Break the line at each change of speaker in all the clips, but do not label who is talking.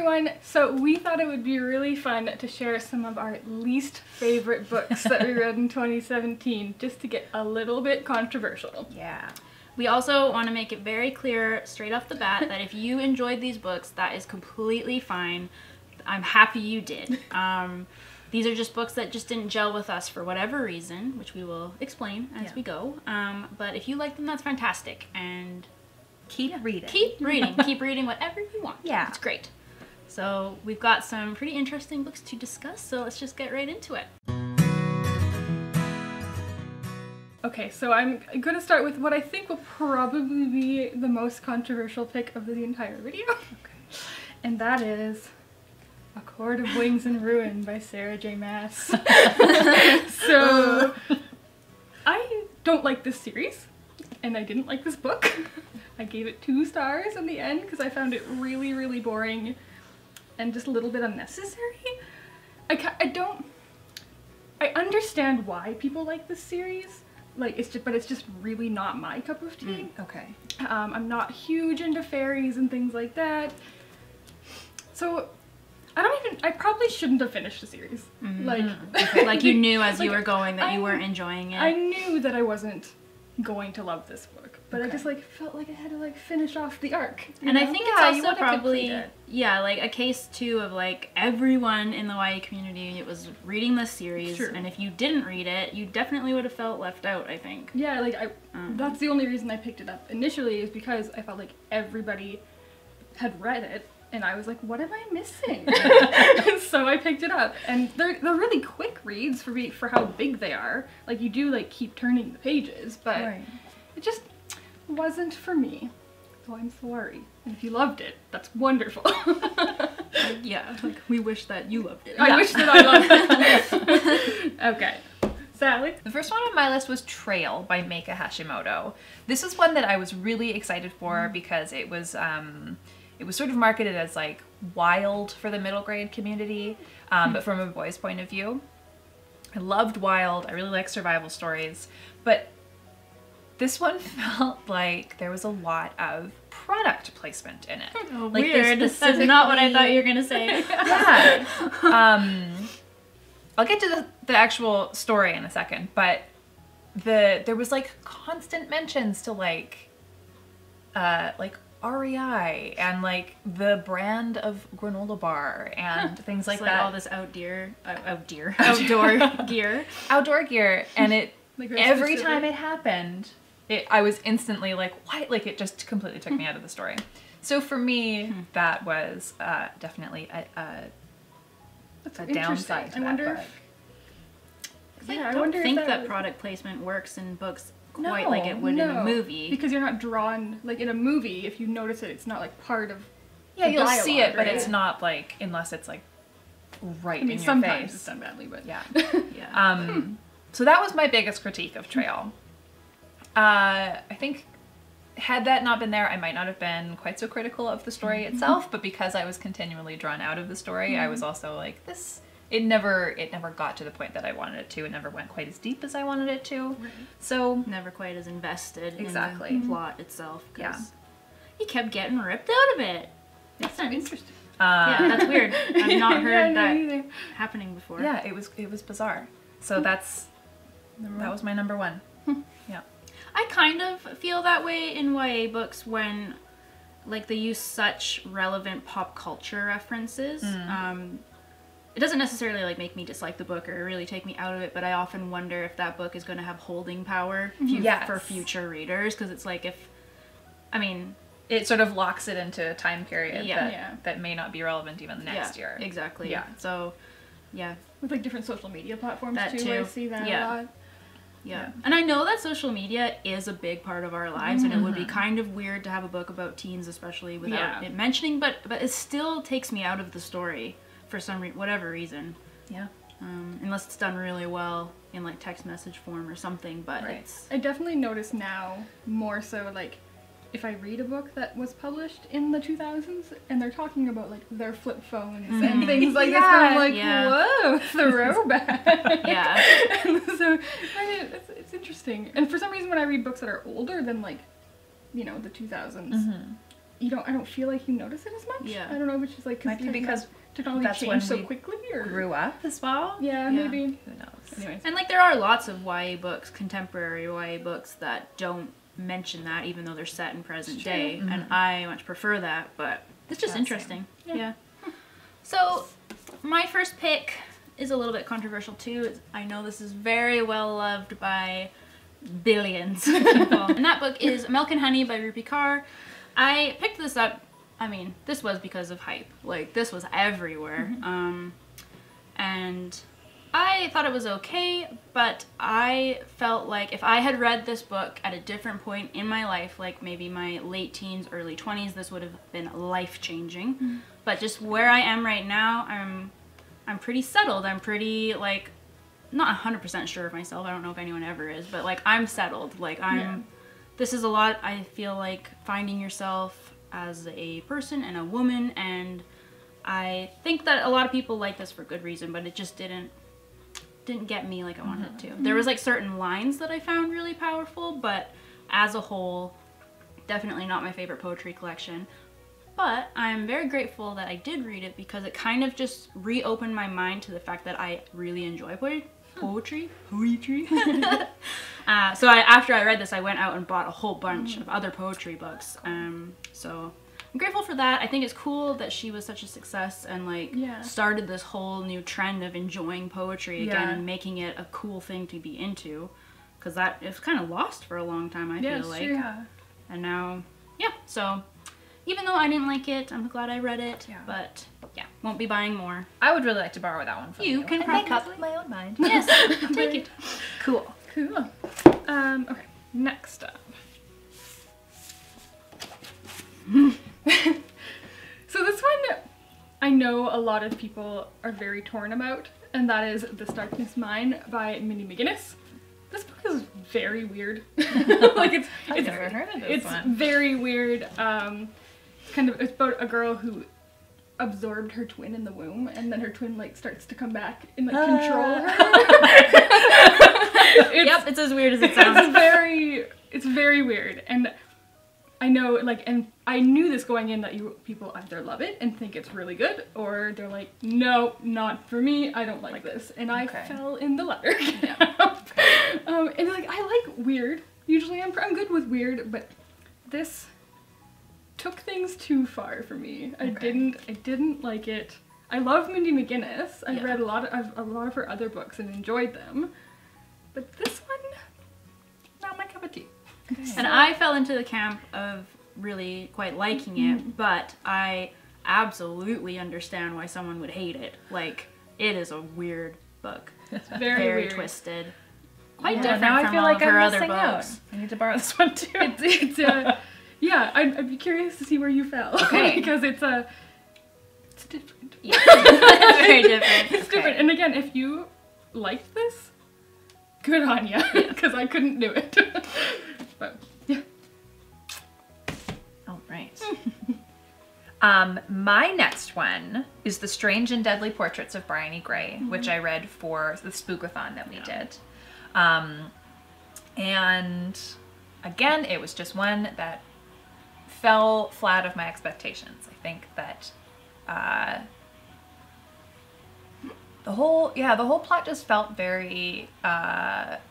everyone! So we thought it would be really fun to share some of our least favorite books that we read in 2017, just to get a little bit controversial.
Yeah.
We also want to make it very clear straight off the bat that if you enjoyed these books, that is completely fine. I'm happy you did. These are just books that just didn't gel with us for whatever reason, which we will explain as we go. But if you like them, that's fantastic. And
keep reading.
Keep reading. Keep reading whatever you want.
Yeah.
It's great. So we've got some pretty interesting books to discuss, so let's just get right into it.
Okay, so I'm going to start with what I think will probably be the most controversial pick of the entire video. Okay. And that is A Court of Wings and Ruin by Sarah J. Maas. So, I don't like this series, and I didn't like this book. I gave it 2 stars in the end because I found it really, really boring and just a little bit unnecessary. I understand why people like this series. Like, but it's just really not my cup of tea.
Okay.
I'm not huge into fairies and things like that. So, I probably shouldn't have finished the series. Like,
like you knew as you were going that you weren't enjoying it.
I knew that I wasn't going to love this book, but I just like felt like I had to like finish off the arc.
And I think it's also probably, like a case too of like everyone in the YA community was reading this series, and if you didn't read it, you definitely would have felt left out, I think.
Yeah, like that's the only reason I picked it up initially, is because I felt like everybody had read it, and I was like, what am I missing? So I picked it up, and they're really quick reads for how big they are. Like, you do like keep turning the pages, but it just wasn't for me. So I'm sorry. And if you loved it, that's wonderful.
Yeah, like we wish that you loved it.
I wish that I loved it. Okay. Sally?
The first one on my list was Trail by Meika Hashimoto. This is one that I was really excited for because it was sort of marketed as like wild for the middle grade community, but from a boy's point of view. I loved wild. I really like survival stories, but this one felt like there was a lot of product placement in it.
Oh,
like
weird. This is not what I thought you were gonna say.
Yeah. I'll get to the actual story in a second, but there was like constant mentions to like REI and like the brand of granola bar and things like that.
All this outdoor gear.
Outdoor gear, and it
Like
every time it happened, I was instantly like, what? Like, it just completely took me out of the story. So for me, that was definitely a downside to
I wonder
if I don't think that product placement works in books quite like it would in a movie.
Because you're not drawn, like in a movie, if you notice it, it's not like part of
Yeah, you'll
dialogue,
see it, but
right?
it's not like, unless it's like right
I mean,
in your
sometimes
face.
it's done badly, but
Yeah.
Yeah.
So that was my biggest critique of Trail. I think had that not been there, I might not have been quite so critical of the story itself, but because I was continually drawn out of the story, I was also like, it never got to the point that I wanted it to. It never went quite as deep as I wanted it to. Right. So
never quite as invested in
Exactly.
the plot itself.
Yeah.
He kept getting ripped out of it.
that's so interesting.
Yeah, that's weird. I've not heard that
either.
happening before.
Yeah, it was bizarre. So that was my number 1. Yeah.
I kind of feel that way in YA books when like they use such relevant pop culture references. It doesn't necessarily like make me dislike the book or really take me out of it, but I often wonder if that book is going to have holding power for future readers, because it's like
It sort of locks it into a time period
Yeah.
that may not be relevant even next year.
Exactly.
Yeah.
So, yeah.
With like different social media platforms
That
too,
too.
I see that a lot.
Yeah. And I know that social media is a big part of our lives, and it would be kind of weird to have a book about teens, especially without it mentioning, but it still takes me out of the story for whatever reason.
Yeah.
Unless it's done really well in like text message form or something, but
I definitely notice now more so like if I read a book that was published in the 2000s and they're talking about like their flip phones and things like this, I'm like, whoa, throwback.
Yeah.
And so I mean, it's interesting. And for some reason when I read books that are older than like, you know, the 2000s, I don't feel like you notice it as much.
Yeah.
I don't know if it's just like
Might be because
technology
that's when
changed so
we
quickly, or
grew up as well.
yeah, maybe.
Who knows?
Anyways.
And like there are lots of YA books, contemporary YA books that don't mention that, even though they're set in present day, and I much prefer that. But it's just interesting. Yeah. So my first pick is a little bit controversial too. I know this is very well loved by billions of people, and that book is Milk and Honey by Rupi Kaur. I picked this up. I mean, this was because of hype. Like, this was everywhere. And I thought it was okay, but I felt like if I had read this book at a different point in my life, like maybe my late teens, early 20s, this would have been life-changing. But just where I am right now, I'm pretty settled. I'm pretty, like, not 100% sure of myself. I don't know if anyone ever is, but, like, I'm settled. Like, this is a lot, I feel like, finding yourself as a person and a woman, and I think that a lot of people like this for good reason, but it just didn't get me like I wanted it to. There was like certain lines that I found really powerful, but as a whole, definitely not my favorite poetry collection. But I'm very grateful that I did read it, because it kind of just reopened my mind to the fact that I really enjoy poetry. So after I read this, I went out and bought a whole bunch of other poetry books. So I'm grateful for that. I think it's cool that she was such a success and like started this whole new trend of enjoying poetry again and making it a cool thing to be into, because that it's kind of lost for a long time, I feel like. And now, so even though I didn't like it, I'm glad I read it, but won't be buying more.
I would really like to borrow that one from you.
You can
make up my own mind.
Yes, take it.
Cool.
Okay, next up. So this one, I know a lot of people are very torn about, and that is This Darkness Mine by Mindy McGinnis. This book is very weird. Like
I've never heard of this one.
It's very weird. It's about a girl who absorbed her twin in the womb, and then her twin like starts to come back and like control her.
It's as weird as it sounds.
It's very weird, and I know, like, and I knew this going in that people either love it and think it's really good, or they're like, no, not for me, I don't like this, and I fell in the latter. And like, I like weird. Usually I'm good with weird, but this took things too far for me. I didn't like it. I love Mindy McGinnis. I've read a lot of her other books and enjoyed them, but this one, not my cup of tea.
And I fell into the camp of really quite liking it, but I absolutely understand why someone would hate it. Like, it is a weird book.
It's very weird.
Twisted. Quite different
now
from
I feel
all
like
of her
I'm
other
missing
books.
out. I need to borrow this one too.
I'd be curious to see where you fell.
Okay.
Because it's different.
Yeah. It's very different.
It's different. And again, if you liked this, good on ya. Because I couldn't do it. But,
All right. My next one is The Strange and Deadly Portraits of Briony Gray, which I read for the Spookathon that we did. And again, it was just one that fell flat of my expectations. I think that the whole plot just felt very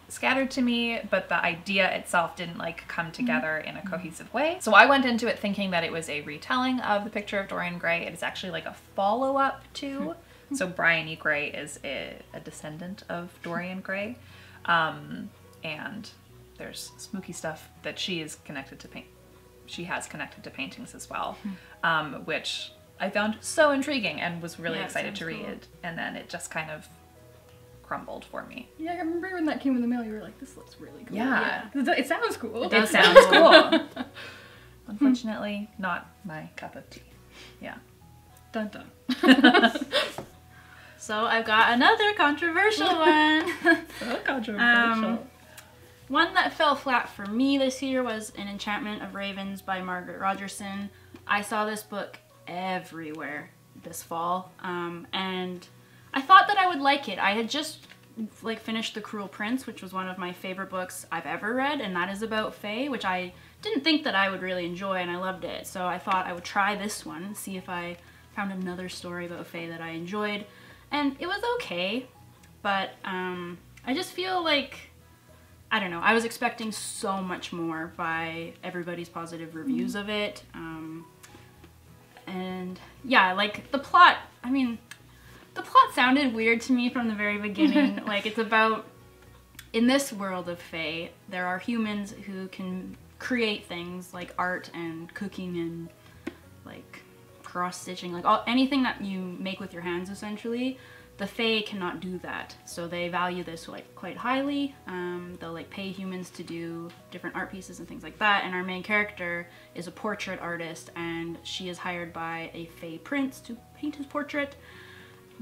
scattered to me, but the idea itself didn't like come together in a cohesive way. So I went into it thinking that it was a retelling of The Picture of Dorian Gray. It is actually like a follow-up to. So Briony Gray is a descendant of Dorian Gray. And there's spooky stuff that she has connected to paintings as well, which I found so intriguing and was really excited to read. Cool. And then it just kind of crumbled for me.
Yeah, I remember when that came in the mail, you were like, this looks really cool.
Yeah.
It sounds cool.
It sounds cool. Unfortunately, not my cup of tea. Yeah.
Dun dun.
So I've got another controversial one.
So controversial.
One that fell flat for me this year was An Enchantment of Ravens by Margaret Rogerson. I saw this book everywhere this fall, and I thought that I would like it. I had just finished The Cruel Prince, which was one of my favorite books I've ever read, and that is about Fae, which I didn't think that I would really enjoy, and I loved it. So I thought I would try this one, see if I found another story about Fae that I enjoyed. And it was okay, but I just feel like, I don't know, I was expecting so much more by everybody's positive reviews of it. And yeah, like the plot, I mean, the plot sounded weird to me from the very beginning. Like, it's about, in this world of Fae, there are humans who can create things like art and cooking and like cross-stitching, like anything that you make with your hands, essentially. The Fae cannot do that, so they value this like quite highly. They'll like pay humans to do different art pieces and things like that, and our main character is a portrait artist, and she is hired by a Fae prince to paint his portrait.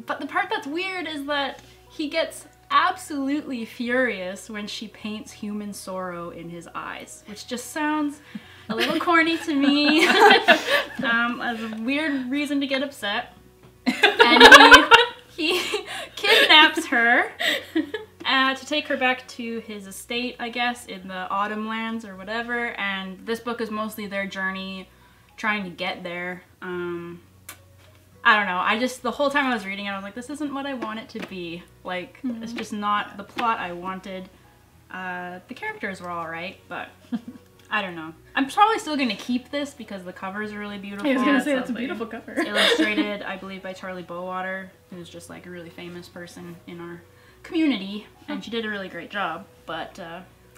But the part that's weird is that he gets absolutely furious when she paints human sorrow in his eyes, which just sounds a little corny to me. As a weird reason to get upset. And he kidnaps her to take her back to his estate, I guess, in the Autumn Lands or whatever. And this book is mostly their journey trying to get there. I don't know, the whole time I was reading it, I was like, this isn't what I want it to be. Like, it's just not the plot I wanted. The characters were alright, but I don't know. I'm probably still going to keep this because the covers are really beautiful.
I was going to say, that's a beautiful cover.
Illustrated, I believe, by Charlie Bowater, who's just like a really famous person in our community, and she did a really great job, but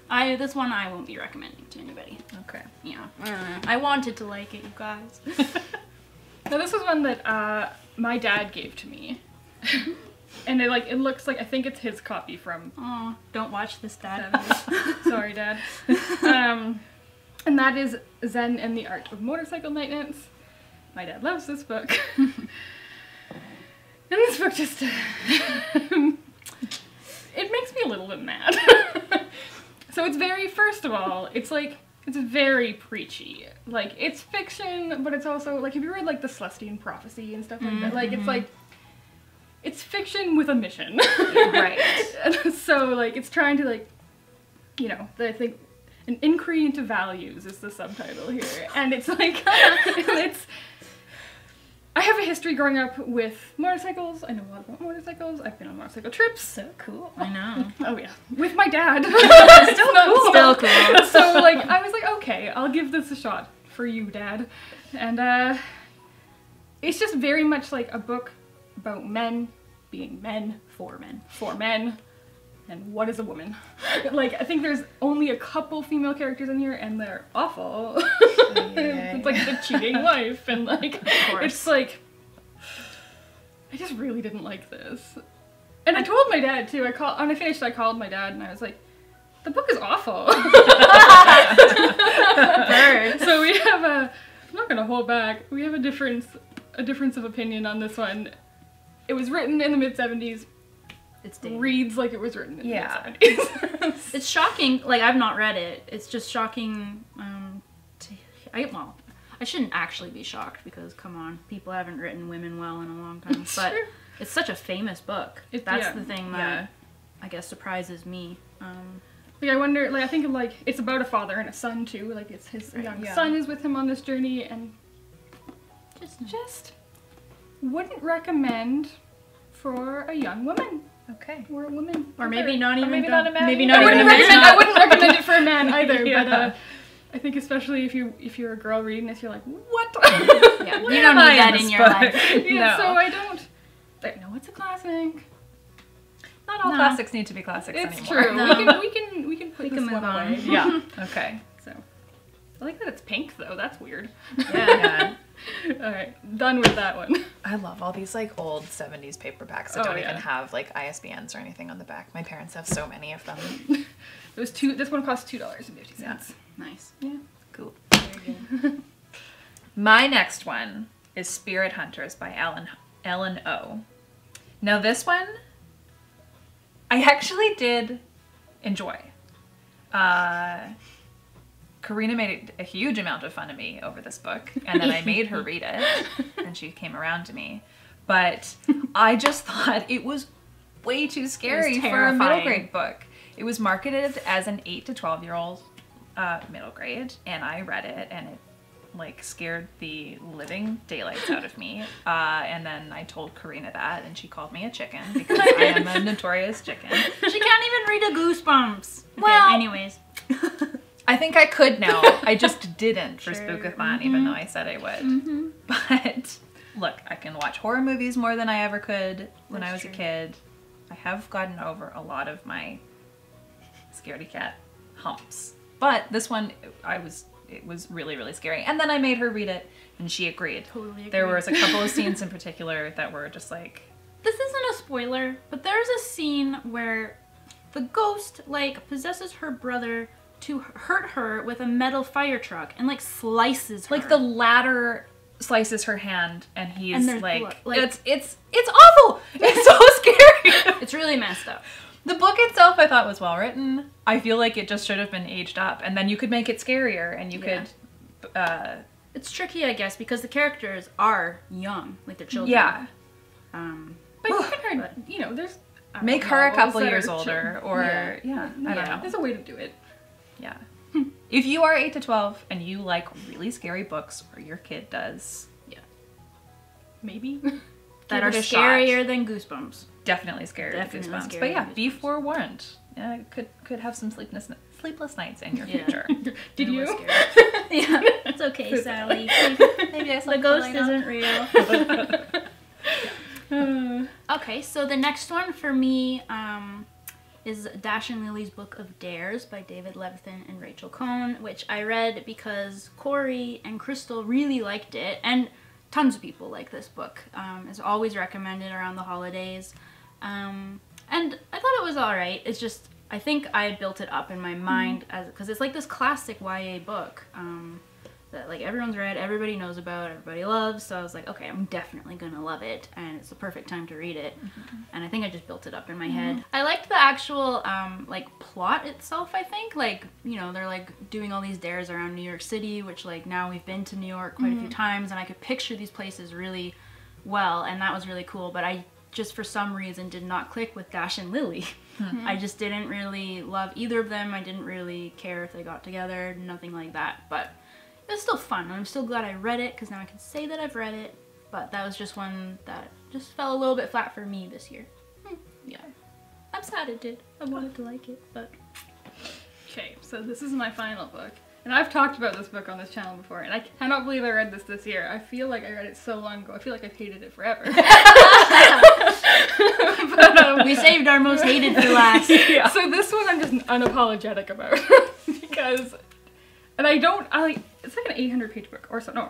this one I won't be recommending to anybody.
Okay.
Yeah. I wanted to like it, you guys.
Now this was one that my dad gave to me, and it looks like, I think it's his copy from.
Oh, don't watch this, Dad.
70s. Sorry, Dad. And that is Zen and the Art of Motorcycle Maintenance. My dad loves this book, and this book just it makes me a little bit mad. So it's very, first of all, it's very preachy. Like, it's fiction, but it's also, like, have you read, like, the Celestine Prophecy and stuff like that? Like, it's, like, it's fiction with a mission.
Right.
So, like, it's trying to, like, you know, I think, an inquiry into values is the subtitle here. And it's, like, I have a history growing up with motorcycles. I know a lot about motorcycles. I've been on motorcycle trips.
So cool.
I know.
Oh yeah, with my dad.
Still cool. Still cool.
So like, I was like, okay, I'll give this a shot for you, Dad. And it's just very much like a book about men being men for men, and what is a woman. Like, I think there's only a couple female characters in here, and they're awful. It's like the cheating wife, and like, it's like, I just really didn't like this. And I told my dad too. When I finished, I called my dad, and I was like, the book is awful. So we have I'm not gonna hold back. We have a difference of opinion on this one. It was written in the mid-70s.
It's dated.
Reads like it was written in the mid-70s.
It's shocking. Like, I've not read it. It's just shocking. I shouldn't actually be shocked because, come on, people haven't written women well in a long time. But it's such a famous book. That's the thing that I guess surprises me.
Like, I wonder. Like, I think like it's about a father and a son too. Like, it's his young son is with him on this journey, and just wouldn't recommend for a young woman.
Okay.
Or a woman.
Or maybe not even.
Maybe not a man.
Maybe not
I
even a
wouldn't
man.
I wouldn't recommend it for a man either.
Yeah.
But I think especially if you're a girl reading this, you're like, what?
Yeah, you don't need that in your life.
Yeah, so I don't. No, it's a classic.
Not all classics need to be classics
It's
anymore.
true.
No.
We can put
We
this
can move
one
on.
away.
Yeah. Okay.
So, I like that it's pink though. That's weird.
Yeah.
All right, done with that one.
I love all these like old 70s paperbacks that don't even have like ISBNs or anything on the back. My parents have so many of them.
This one cost $2.50.
Yeah.
Nice.
Yeah.
Cool. Very good. My next one is Spirit Hunters by Ellen O. Now this one, I actually did enjoy. Karina made a huge amount of fun of me over this book, and then I made her read it, and she came around to me. But I just thought it was way too scary for a middle grade book. It was marketed as an 8 to 12-year-old middle grade, and I read it, and it like scared the living daylights out of me. And then I told Karina that, and she called me a chicken because I am a notorious chicken.
She can't even read a Goosebumps. Okay,
Well,
anyways.
I think I could now. I just didn't for
Sure.
Spookathon, even though I said I would. But look, I can watch horror movies more than I ever could when I was a kid. I have gotten over a lot of my scaredy cat humps. But this one, it was really, really scary. And then I made her read it, and she agreed.
Totally
There
agree.
was a couple of scenes in particular that were just like...
This isn't a spoiler, but there's a scene where the ghost, like, possesses her brother to hurt her with a metal fire truck and, like, slices her.
Like, the ladder slices her hand, and he's
And there's
like...
blood, like-
It's awful! It's so scary!
It's really messed up.
The book itself I thought was well written. I feel like it just should have been aged up, and then you could make it scarier, and you could...
It's tricky, I guess, because the characters are young, like they're children.
yeah.
But you can hard, you know, there's
Make her a couple
novels that
years
are
older,
children.
or...
Yeah.
I don't know.
There's a way to do it.
Yeah. If you are 8 to 12 and you like really scary books, or your kid does,
Maybe.
That
Give
are
it a
scarier
shot.
than Goosebumps.
definitely scary with
Definitely
Goosebumps.
scary
But yeah,
with
be
Goosebumps.
forewarned. Yeah, could have some sleepless nights in your future.
Did you?
Yeah, it's okay, Sally.
Maybe I
The ghost isn't real.
Uh,
Okay, so the next one for me is Dash and Lily's Book of Dares by David Levithan and Rachel Cohn, which I read because Corey and Crystal really liked it, and tons of people like this book. It's always recommended around the holidays, and I thought it was alright. It's just, I think I had built it up in my mind as because it's like this classic YA book that like everyone's read, everybody knows about, everybody loves, so I was like, okay, I'm definitely gonna love it, and it's the perfect time to read it. And I think I just built it up in my head. I liked the actual like plot itself, I think. Like, you know, they're like doing all these dares around New York City, which like now we've been to New York quite a few times, and I could picture these places really well, and that was really cool, but I just for some reason did not click with Dash and Lily. I just didn't really love either of them. I didn't really care if they got together, nothing like that, but it was still fun, and I'm still glad I read it, because now I can say that I've read it, but that was just one that just fell a little bit flat for me this year. Yeah. I'm sad it did. I wanted to like it, but...
okay, so this is my final book. And I've talked about this book on this channel before, and I cannot believe I read this year. I feel like I read it so long ago. I feel like I've hated it forever. But,
We saved our most hated for last.
yeah. So this one I'm just unapologetic about. Because... and I like... it's like an 800-page book, or so. No.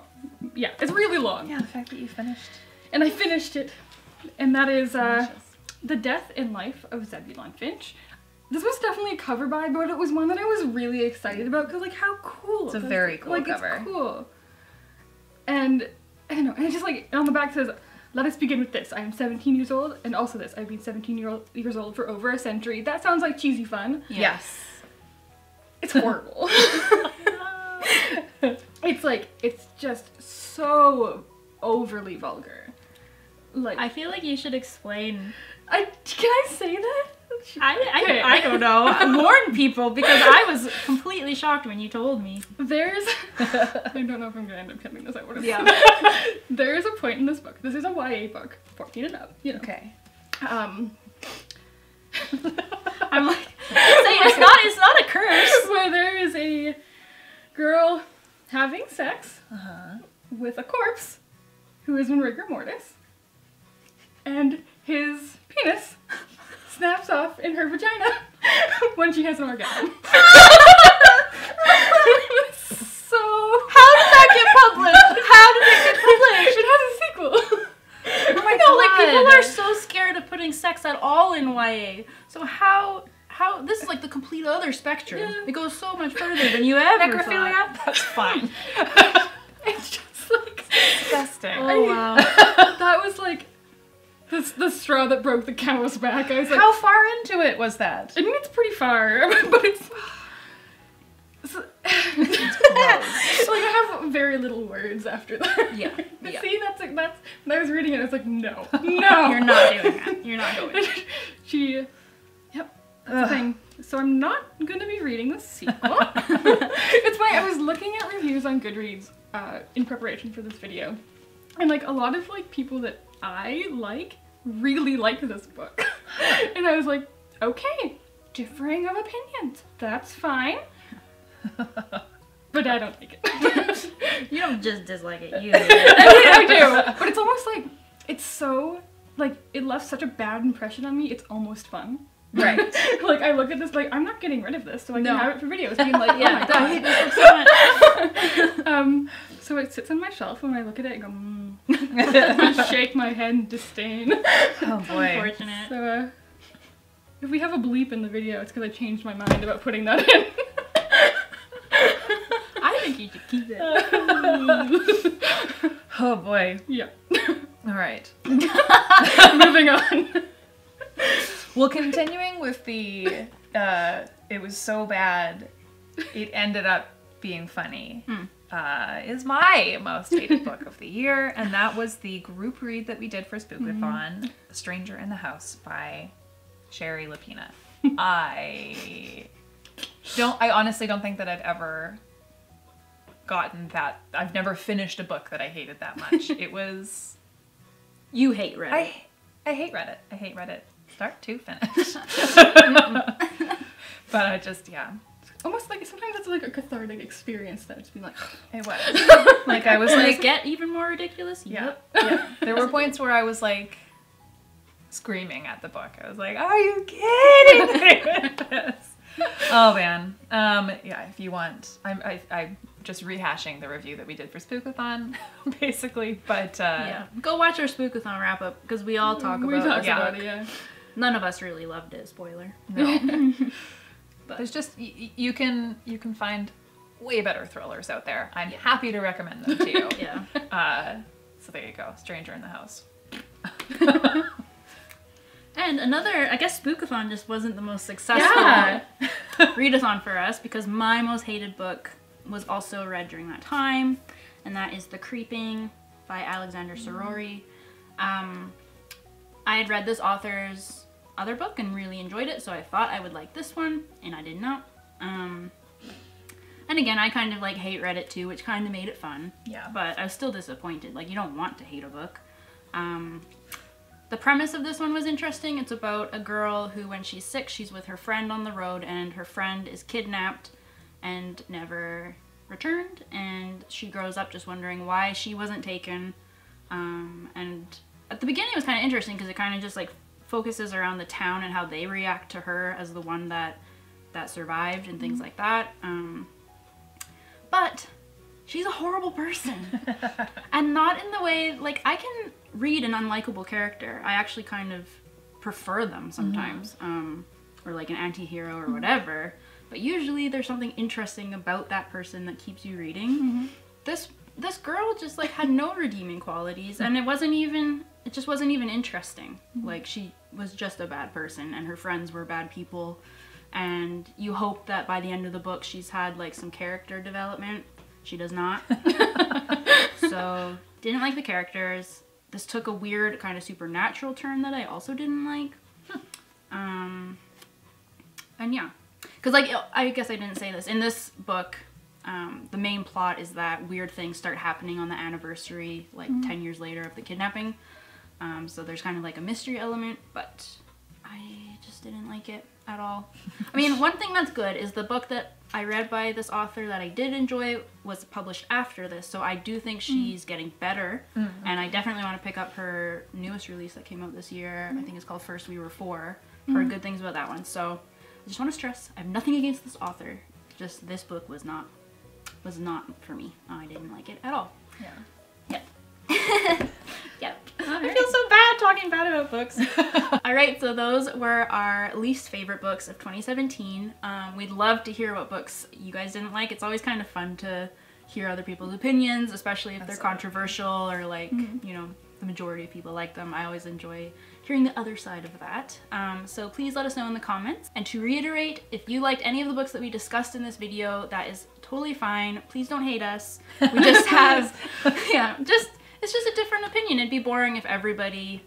Yeah, it's really long.
Yeah, the fact that you finished.
And I finished it. And that is The Death and Life of Zebulon Finch. This was definitely a cover buy, but it was one that I was really excited about because, like, how cool.
It's a very cool cover.
It's cool. And, I don't know, and it's just like, on the back says, "Let us begin with this. I am 17 years old, and also this. I've been 17 years old for over a century." That sounds like cheesy fun.
Yes.
It's horrible. It's like, it's just so overly vulgar. Like,
I feel like you should explain.
can I say that? Okay.
I don't know. Warn people, because I was completely shocked when you told me.
There's... I don't know if I'm gonna end up cutting this out. What is
Yeah.
There's a point in this book. This is a YA book, 14 and up, you know.
Okay.
I'm like, it's not a curse.
Where there is a girl having sex with a corpse who is in rigor mortis, and his penis snaps off in her vagina when she has an orgasm. So
How did that get published? How did it get published?
it has a sequel.
Oh my god, like people are so scared of putting sex at all in YA. So how this is like the complete other spectrum.
Yeah.
It goes so much further than you ever thought.
Necrophilia? That's fine.
It's just like
Disgusting.
Oh wow.
that was like the straw that broke the camel's back. I was like,
How far into it was that?
I mean, it's pretty far, but it's
Gross.
like I have very little words after that.
Yeah.
See, that's when I was reading it, I was like, no, no,
You're not doing that. You're not going.
Yep, that's the thing. So I'm not gonna be reading the sequel. It's funny, I was looking at reviews on Goodreads in preparation for this video. And like a lot of like people that I like really like this book. And I was like, okay, differing of opinions. That's fine. But I don't like it.
You don't just dislike it, you
I do. But it's almost like, it's so, like, it left such a bad impression on me, it's almost fun.
Right.
Like, I look at this like, I'm not getting rid of this, so I can have it for videos. Being like,
Yeah,
oh
I
my
hate this book so much.
god. So it sits on my shelf, and when I look at it, I go, I shake my head in disdain.
Oh boy.
Unfortunate.
So, if we have a bleep in the video, it's because I changed my mind about putting that in.
I think you should keep it.
Oh boy.
Yeah.
All right.
Moving on.
Well, continuing with the, it was so bad, it ended up being funny, is my most hated book of the year, and that was the group read that we did for Spookathon, A Stranger in the House by Shari Lapena. I honestly don't think that I've ever gotten that, I've never finished a book that I hated that much. It was...
You hate Reddit.
I hate Reddit. I hate Reddit. Start to finish. But I just, yeah.
Almost like, sometimes it's like a cathartic experience that it's been like,
It was. Like, I was
Does
like...
it get even more ridiculous?
Yeah. Yeah. There were points where I was like screaming at the book. I was like, are you kidding me with this? Oh man. Yeah, if you want, I'm just rehashing the review that we did for Spookathon, basically, but
Yeah. Go watch our Spookathon wrap up, because we all talk
we
about
talked
it.
about it, yeah.
None of us really loved it, spoiler.
no. But there's just, you can find way better thrillers out there. I'm happy to recommend them to you.
Yeah.
So there you go, Stranger in the House.
And another, I guess Spookathon just wasn't the most successful readathon for us, because my most hated book was also read during that time, and that is The Creeping by Alexandra Sirowy. I had read this author's other book and really enjoyed it, so I thought I would like this one, and I did not. And again, I kind of like hate Reddit too, which kind of made it fun.
Yeah.
But I was still disappointed. Like, you don't want to hate a book. The premise of this one was interesting. It's about a girl who, when she's sick, she's with her friend on the road, and her friend is kidnapped and never returned, and she grows up just wondering why she wasn't taken. And at the beginning it was kind of interesting, because it kind of just like focuses around the town and how they react to her as the one that survived and things like that. But she's a horrible person. And not in the way, like, I can read an unlikable character. I actually kind of prefer them sometimes. Or like an anti-hero or whatever. But usually there's something interesting about that person that keeps you reading. This girl just like had no redeeming qualities, and it just wasn't even interesting. Like, she was just a bad person, and her friends were bad people. And you hope that by the end of the book she's had like some character development. She does not. So, didn't like the characters. This took a weird kind of supernatural turn that I also didn't like. And yeah. Because, like, I guess I didn't say this. In this book, the main plot is that weird things start happening on the anniversary, like 10 years later of the kidnapping. So there's kind of like a mystery element, but I just didn't like it at all. I mean, one thing that's good is the book that I read by this author that I did enjoy was published after this, so I do think she's getting better, and I definitely want to pick up her newest release that came out this year. I think it's called First We Were Four. Heard good things about that one, so I just want to stress, I have nothing against this author, just this book was not for me. I didn't like it at all. Yep. I feel so bad talking bad about books. Alright, so those were our least favorite books of 2017. We'd love to hear what books you guys didn't like. It's always kind of fun to hear other people's opinions, especially if they're controversial or like, you know, the majority of people like them. I always enjoy hearing the other side of that. So please let us know in the comments. And to reiterate, if you liked any of the books that we discussed in this video, that is totally fine. Please don't hate us. We just have, it's just a different opinion. It'd be boring if everybody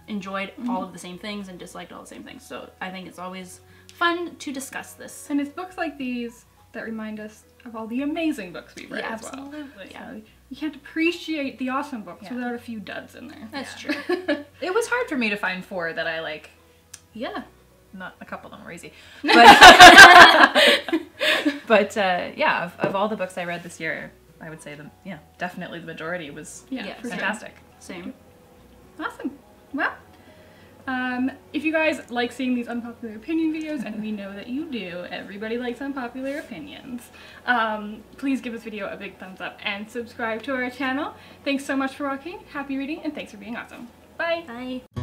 enjoyed all of the same things and disliked all the same things. So I think it's always fun to discuss this.
And it's books like these that remind us of all the amazing books we've read as well.
Absolutely.
So you can't appreciate the awesome books without a few duds in there.
That's true.
It was hard for me to find 4 that I like.
Yeah.
Not a couple of them were easy. But, yeah, of all the books I read this year, I would say definitely the majority was
For
fantastic.
Sure.
Same.
Awesome. Well, if you guys like seeing these unpopular opinion videos, and we know that you do, everybody likes unpopular opinions, please give this video a big thumbs up and subscribe to our channel. Thanks so much for watching, happy reading, and thanks for being awesome. Bye!
Bye.